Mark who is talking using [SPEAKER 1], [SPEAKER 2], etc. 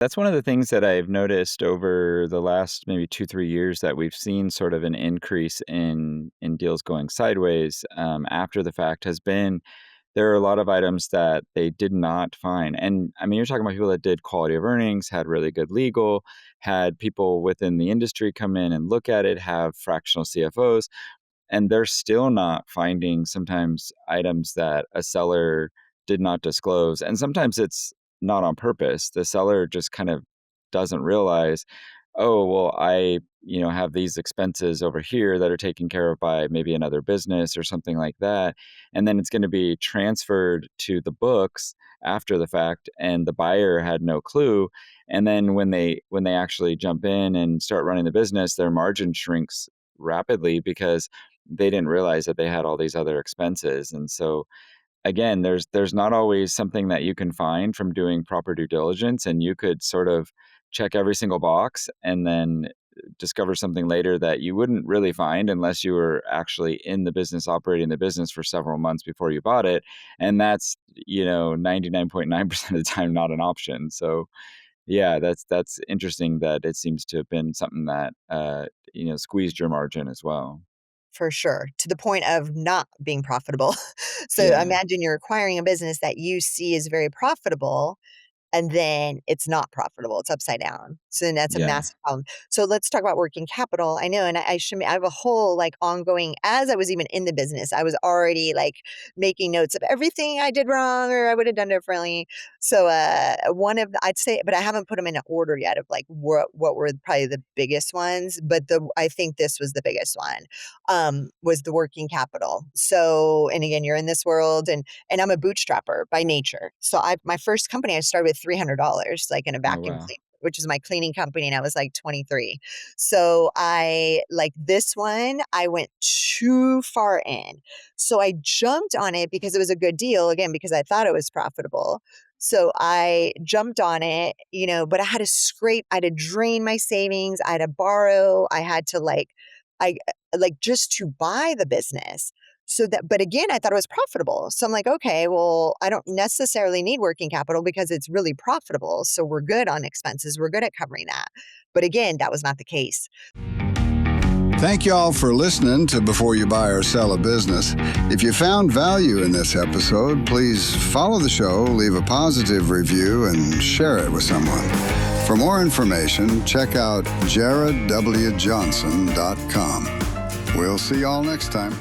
[SPEAKER 1] That's one of the things that I've noticed over the last maybe 2, 3 years that we've seen sort of an increase in deals going sideways, after the fact has been there are a lot of items that they did not find, and, I mean, you're talking about people that did quality of earnings, had really good legal, had people within the industry come in and look at it, have fractional CFOs, and they're still not finding sometimes items that a seller did not disclose, and sometimes it's not on purpose. The seller just kind of doesn't realize, oh, well, I have these expenses over here that are taken care of by maybe another business or something like that, and then it's going to be transferred to the books after the fact, and the buyer had no clue. And then when they actually jump in and start running the business, their margin shrinks rapidly because they didn't realize that they had all these other expenses. And so again, there's not always something that you can find from doing proper due diligence, and you could sort of check every single box and then discover something later that you wouldn't really find unless you were actually in the business, operating the business for several months before you bought it. And that's, 99.9% of the time not an option. So yeah, that's interesting that it seems to have been something that squeezed your margin as well.
[SPEAKER 2] For sure, to the point of not being profitable. So
[SPEAKER 1] Yeah.
[SPEAKER 2] imagine you're acquiring a business that you see is very profitable, and then it's not profitable, it's upside down. So then that's a
[SPEAKER 1] Yeah.
[SPEAKER 2] massive problem. So let's talk about working capital. I know, and I have a whole, like, ongoing as I was even in the business, I was already, like, making notes of everything I did wrong or I would have done differently. So, one of the I'd say but I haven't put them in order yet of, like, what were probably the biggest ones, but I think this was the biggest one, was the working capital. So and again, you're in this world, and I'm a bootstrapper by nature. So my first company, I started with $300, like, in a
[SPEAKER 1] Oh,
[SPEAKER 2] vacuum
[SPEAKER 1] wow.
[SPEAKER 2] cleaner, which is my cleaning company, and I was, like, 23. So I like, this one, I went too far in. So I jumped on it because it was a good deal, again, because I thought it was profitable. So I jumped on it, but I had to drain my savings, I had to borrow, I had to, I just to buy the business. So that, but again, I thought it was profitable. So I'm like, okay, well, I don't necessarily need working capital because it's really profitable. So we're good on expenses. We're good at covering that. But again, that was not the case.
[SPEAKER 3] Thank you all for listening to Before You Buy or Sell a Business. If you found value in this episode, please follow the show, leave a positive review, and share it with someone. For more information, check out jaredwjohnson.com. We'll see you all next time.